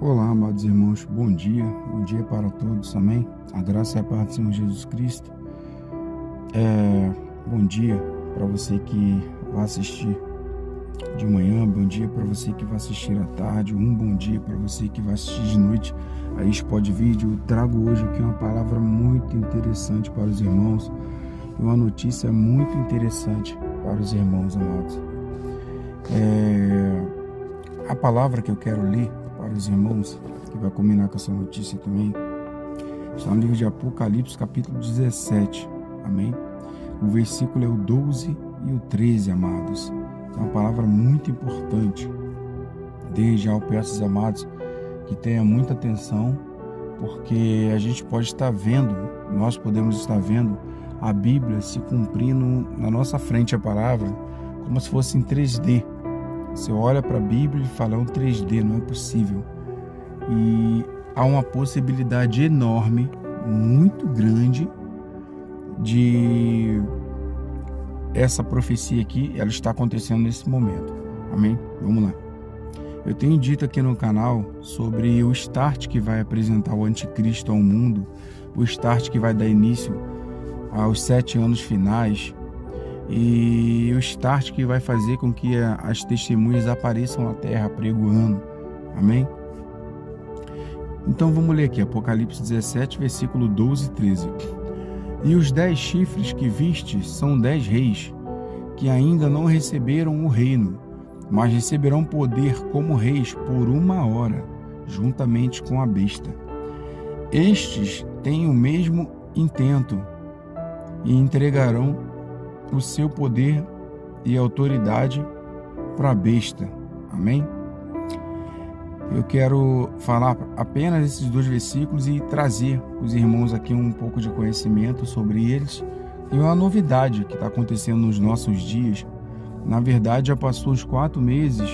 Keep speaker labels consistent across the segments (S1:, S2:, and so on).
S1: Olá, amados irmãos, bom dia para todos, amém? A graça e a paz do Senhor Jesus Cristo. Bom dia para você que vai assistir de manhã, bom dia para você que vai assistir à tarde, bom dia para você que vai assistir de noite a Spot Vídeo. Eu trago hoje aqui uma palavra muito interessante para os irmãos e uma notícia muito interessante para os irmãos, amados. A palavra que eu quero ler para os irmãos, que vai combinar com essa notícia também, está no livro de Apocalipse, capítulo 17, amém? O versículo é o 12 e o 13, amados. É uma palavra muito importante. Desde já eu peço aos amados que tenham muita atenção, porque a gente pode estar vendo, nós podemos estar vendo a Bíblia se cumprindo na nossa frente, a palavra, como se fosse em 3D. Você olha para a Bíblia e fala, é um 3D, não é possível. E há uma possibilidade enorme, muito grande, de essa profecia aqui, ela está acontecendo nesse momento. Amém? Vamos lá. Eu tenho dito aqui no canal sobre o start que vai apresentar o anticristo ao mundo, o start que vai dar início aos 7 anos finais, e o start que vai fazer com que as testemunhas apareçam na terra pregoando. Amém? Então vamos ler aqui Apocalipse 17, versículo 12 e 13. E os 10 chifres que viste são 10 reis, que ainda não receberam o reino, mas receberão poder como reis por 1 hora, juntamente com a besta. Estes têm o mesmo intento e entregarão o seu poder e autoridade para a besta. Amém? Eu quero falar apenas esses 2 versículos e trazer os irmãos aqui um pouco de conhecimento sobre eles e uma novidade que está acontecendo nos nossos dias. Na verdade, já passou os 4 meses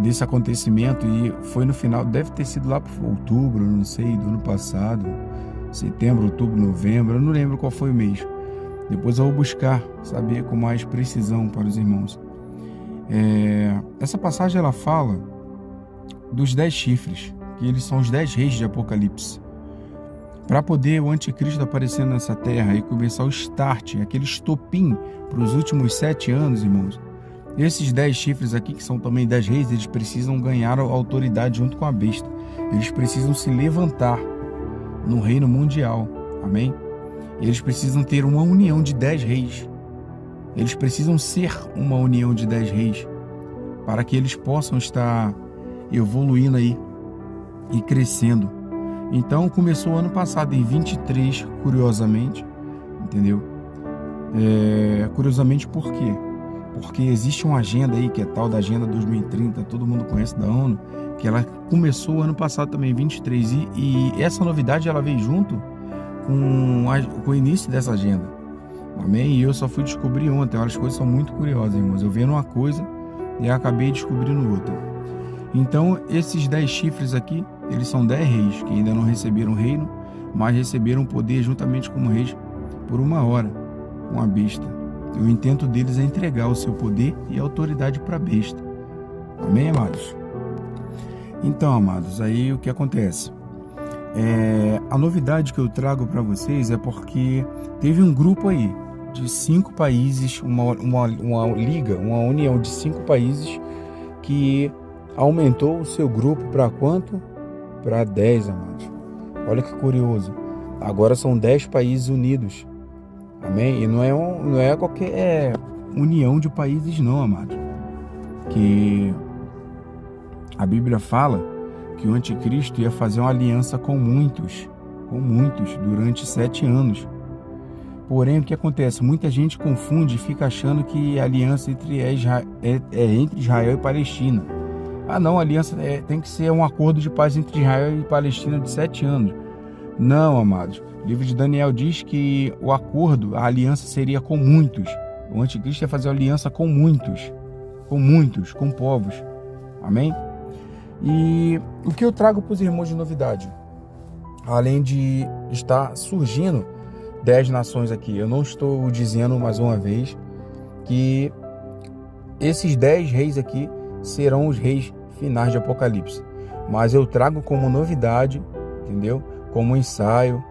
S1: desse acontecimento e foi no final, deve ter sido lá por outubro, não sei, do ano passado, setembro, outubro, novembro, eu não lembro qual foi o mês. Depois eu vou buscar saber com mais precisão para os irmãos. Essa passagem ela fala dos 10 chifres, que eles são os 10 reis de Apocalipse. Para poder o anticristo aparecer nessa terra e começar o start, aquele estopim para os últimos 7 anos, irmãos, esses 10 chifres aqui, que são também 10 reis, eles precisam ganhar a autoridade junto com a besta. Eles precisam se levantar no reino mundial, amém? Eles precisam ter uma união de 10 reis. Eles precisam ser uma união de 10 reis para que eles possam estar evoluindo aí e crescendo. Então começou ano passado, em 23, curiosamente, entendeu? Curiosamente por quê? Porque existe uma agenda aí, que é tal da Agenda 2030, todo mundo conhece, da ONU, que ela começou ano passado também, 23, e essa novidade ela veio junto com o início dessa agenda, amém? E eu só fui descobrir ontem. As coisas são muito curiosas, irmãos, eu vendo uma coisa e acabei descobrindo outra. Então esses 10 chifres aqui, eles são 10 reis, que ainda não receberam o reino, mas receberam poder juntamente como reis por 1 hora, com a besta. O intento deles é entregar o seu poder e autoridade para a besta, amém, amados? Então, amados, aí o que acontece? A novidade que eu trago para vocês é porque teve um grupo aí de 5 países, uma liga, uma união de 5 países que aumentou o seu grupo para quanto? Para 10, amados. Olha que curioso. Agora são 10 países unidos, amém? E não é qualquer união de países não, amados. Que a Bíblia fala que o anticristo ia fazer uma aliança com muitos durante 7 anos. Porém, o que acontece? Muita gente confunde e fica achando que a aliança entre Israel e Palestina. Ah não, a aliança tem que ser um acordo de paz entre Israel e Palestina de 7 anos. Não, amados. O livro de Daniel diz que o acordo, a aliança seria com muitos. O anticristo ia fazer uma aliança com muitos, com povos. Amém? E o que eu trago para os irmãos de novidade? Além de estar surgindo 10 nações aqui, eu não estou dizendo mais uma vez que esses 10 reis aqui serão os reis finais de Apocalipse. Mas eu trago como novidade, entendeu? Como ensaio,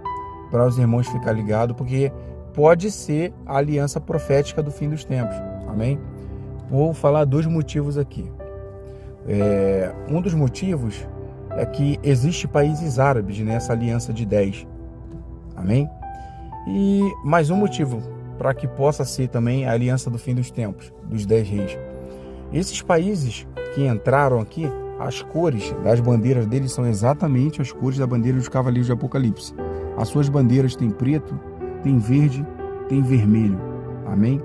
S1: para os irmãos ficar ligados, porque pode ser a aliança profética do fim dos tempos. Amém? Vou falar 2 motivos aqui. Um dos motivos é que existe países árabes nessa aliança de 10. Amém? E mais um motivo para que possa ser também a aliança do fim dos tempos, dos 10 reis. Esses países que entraram aqui, as cores das bandeiras deles são exatamente as cores da bandeira dos cavaleiros de Apocalipse. As suas bandeiras têm preto, tem verde, tem vermelho. Amém?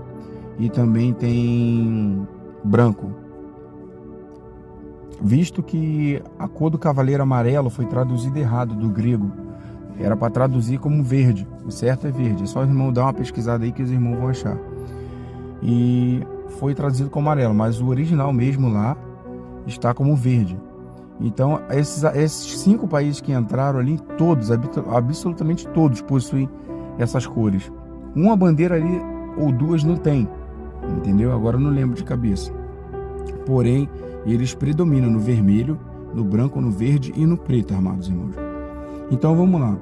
S1: E também tem branco. Visto que a cor do cavaleiro amarelo foi traduzida errado do grego. Era para traduzir como verde. O certo é verde. É só os irmãos dar uma pesquisada aí que os irmãos vão achar. E foi traduzido como amarelo, mas o original mesmo lá está como verde. Então, esses 5 países que entraram ali, todos, absolutamente todos, possuem essas cores. Uma bandeira ali ou 2 não tem, entendeu? Agora eu não lembro de cabeça. Porém, eles predominam no vermelho, no branco, no verde e no preto, amados irmãos. Então, vamos lá.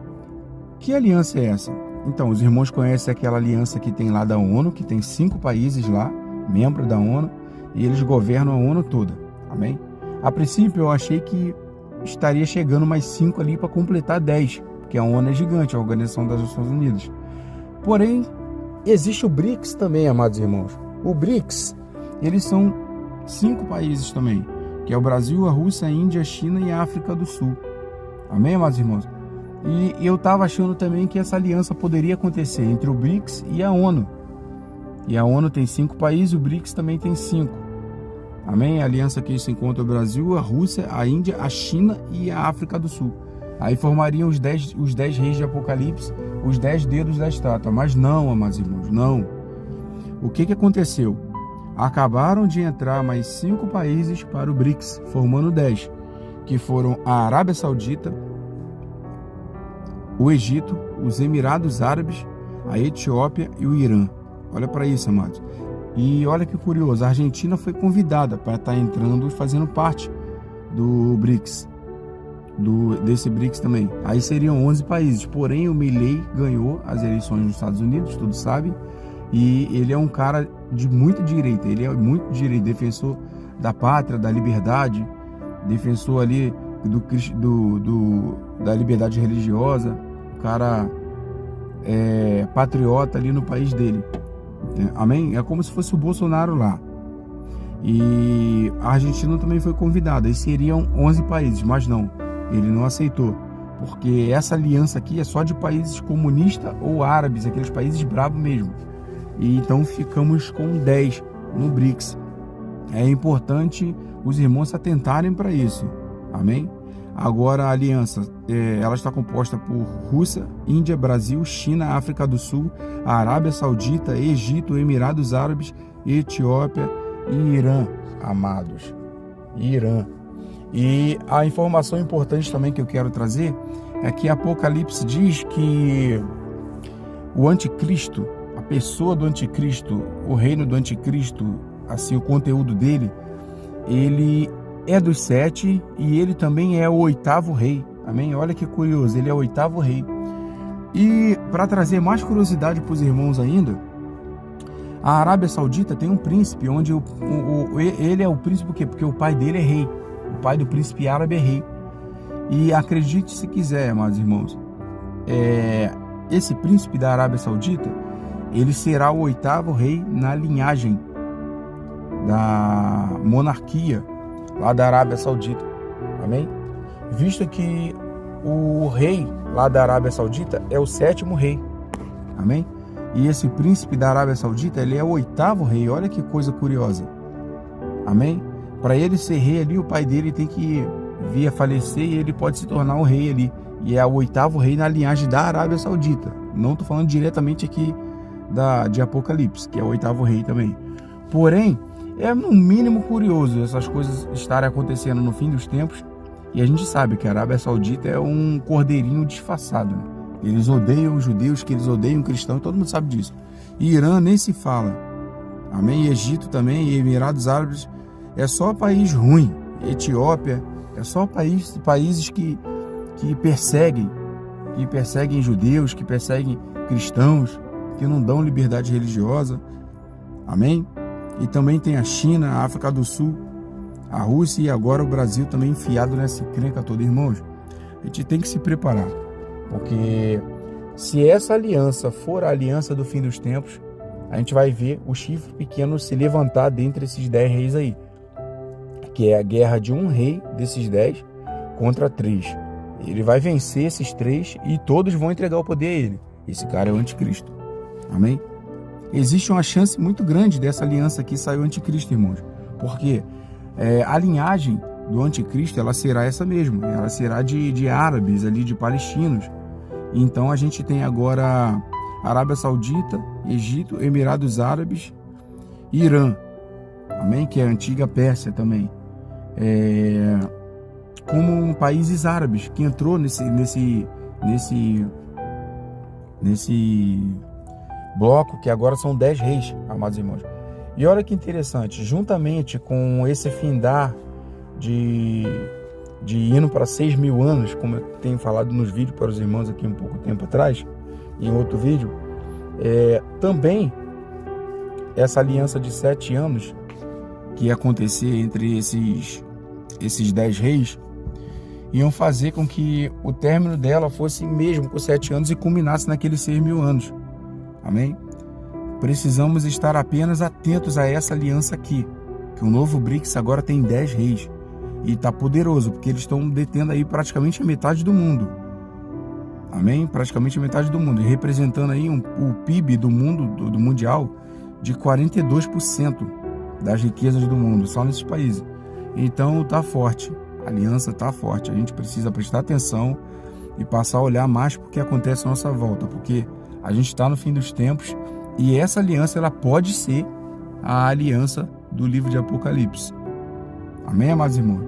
S1: Que aliança é essa? Então, os irmãos conhecem aquela aliança que tem lá da ONU, que tem 5 países lá, membros da ONU, e eles governam a ONU toda. Amém? A princípio, eu achei que estaria chegando mais 5 ali para completar 10, porque a ONU é gigante, a Organização das Nações Unidas. Porém, existe o BRICS também, amados irmãos. O BRICS, eles são 5 países também, que é o Brasil, a Rússia, a Índia, a China e a África do Sul. Amém, amados irmãos? E eu estava achando também que essa aliança poderia acontecer entre o BRICS e a ONU. E a ONU tem 5 países, o BRICS também tem 5. Amém? A aliança que se encontra o Brasil, a Rússia, a Índia, a China e a África do Sul. Aí formariam os 10 reis de Apocalipse, os 10 dedos da estátua. Mas não, amados irmãos, não. O que aconteceu? Acabaram de entrar mais 5 países para o BRICS, formando 10, que foram a Arábia Saudita, o Egito, os Emirados Árabes, a Etiópia e o Irã. Olha para isso, amados. E olha que curioso, a Argentina foi convidada para estar entrando e fazendo parte do BRICS, desse BRICS também. Aí seriam 11 países, porém o Milei ganhou as eleições nos Estados Unidos, todos sabem, e ele é um cara de muito direita, defensor da pátria, da liberdade, defensor ali da liberdade religiosa, o cara é patriota ali no país dele. Amém? É como se fosse o Bolsonaro lá. E a Argentina também foi convidada, e seriam 11 países, mas não, ele não aceitou, porque essa aliança aqui é só de países comunistas ou árabes, aqueles países bravos mesmo. E então ficamos com 10 no BRICS. É importante os irmãos se atentarem para isso. Amém? Agora a aliança, ela está composta por Rússia, Índia, Brasil, China, África do Sul, a Arábia Saudita, Egito, Emirados Árabes, Etiópia e Irã, amados. Irã. E a informação importante também que eu quero trazer é que Apocalipse diz que o anticristo, a pessoa do anticristo, o reino do anticristo, assim, o conteúdo dele, ele é dos 7 e ele também é o 8º rei. Amém? Olha que curioso, ele é o 8º rei. E para trazer mais curiosidade para os irmãos ainda, a Arábia Saudita tem um príncipe, onde ele é o príncipe por quê? Porque o pai dele é rei. O pai do príncipe árabe é rei. E acredite se quiser, amados irmãos, esse príncipe da Arábia Saudita, ele será o 8º rei na linhagem da monarquia lá da Arábia Saudita. Amém? Visto que o rei lá da Arábia Saudita é o 7º rei. Amém? E esse príncipe da Arábia Saudita, ele é o 8º rei. Olha que coisa curiosa. Amém? Para ele ser rei ali, o pai dele tem que vir a falecer e ele pode se tornar o rei ali. E é o 8º rei na linhagem da Arábia Saudita. Não estou falando diretamente aqui de Apocalipse, que é o 8º rei também. Porém, é no mínimo curioso essas coisas estarem acontecendo no fim dos tempos. E a gente sabe que a Arábia Saudita é um cordeirinho disfarçado, né? Eles odeiam os judeus, que eles odeiam cristãos, todo mundo sabe disso. E Irã nem se fala. Amém? E Egito também, e Emirados Árabes, é só país ruim. Etiópia, é só países que perseguem judeus, que perseguem cristãos, que não dão liberdade religiosa. Amém? E também tem a China, a África do Sul, a Rússia e agora o Brasil também enfiado nessa encrenca toda. Irmãos, a gente tem que se preparar, porque se essa aliança for a aliança do fim dos tempos, a gente vai ver o chifre pequeno se levantar dentre esses 10 reis aí, que é a guerra de um rei desses 10 contra 3. Ele vai vencer esses 3 e todos vão entregar o poder a ele. Esse cara é o anticristo. Amém? Existe uma chance muito grande dessa aliança aqui sair o anticristo, irmãos. Porque a linhagem do anticristo, ela será essa mesmo. Ela será de árabes, ali, de palestinos. Então a gente tem agora Arábia Saudita, Egito, Emirados Árabes e Irã. Amém? Que é a antiga Pérsia também. Como países árabes que entrou nesse bloco, que agora são 10 reis, amados irmãos. E olha que interessante, juntamente com esse findar de indo para 6.000 anos, como eu tenho falado nos vídeos para os irmãos aqui um pouco tempo atrás, em outro vídeo, também essa aliança de 7 anos que ia acontecer entre esses 10 reis, iam fazer com que o término dela fosse mesmo com 7 anos e culminasse naqueles 6.000 anos. Amém? Precisamos estar apenas atentos a essa aliança aqui, que o novo BRICS agora tem 10 reis e está poderoso, porque eles estão detendo aí praticamente a metade do mundo. Amém? Praticamente a metade do mundo, e representando aí o PIB do mundo, do mundial, de 42% das riquezas do mundo, só nesses países. Então tá forte, a aliança tá forte, a gente precisa prestar atenção e passar a olhar mais porque acontece à nossa volta, porque a gente está no fim dos tempos e essa aliança, ela pode ser a aliança do livro de Apocalipse. Amém, amados irmãos?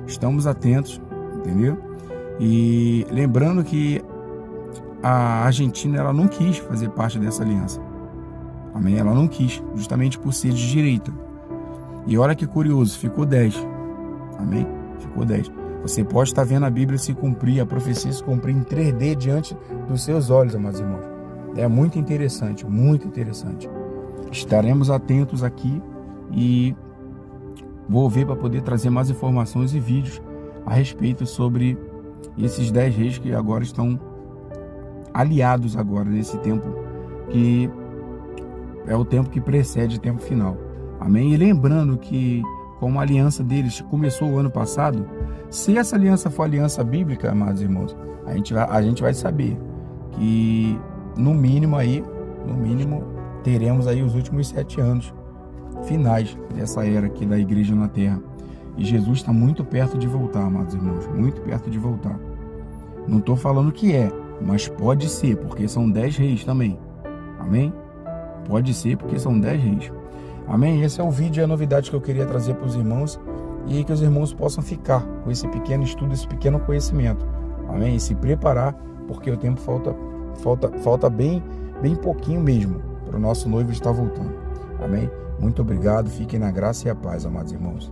S1: Estamos atentos, entendeu? E lembrando que a Argentina, ela não quis fazer parte dessa aliança. Amém? Ela não quis, justamente por ser de direita. E olha que curioso, ficou 10. Amém? Ficou 10. Você pode estar vendo a Bíblia se cumprir, a profecia se cumprir em 3D diante dos seus olhos, amados irmãos. É muito interessante, muito interessante. Estaremos atentos aqui e vou ver para poder trazer mais informações e vídeos a respeito sobre esses 10 reis que agora estão aliados agora nesse tempo que é o tempo que precede o tempo final. Amém? E lembrando que como a aliança deles começou o ano passado, se essa aliança for aliança bíblica, amados irmãos, a gente vai saber que no mínimo teremos aí os últimos 7 anos finais dessa era aqui da igreja na terra. E Jesus está muito perto de voltar, amados irmãos, muito perto de voltar. Não estou falando que mas pode ser, porque são 10 reis também. Amém? Pode ser, porque são 10 reis. Amém? Esse é o vídeo e a novidade que eu queria trazer para os irmãos e que os irmãos possam ficar com esse pequeno estudo, esse pequeno conhecimento. Amém? E se preparar, porque o tempo falta bem pouquinho mesmo para o nosso noivo estar voltando. Amém? Muito obrigado, fiquem na graça e a paz, amados irmãos.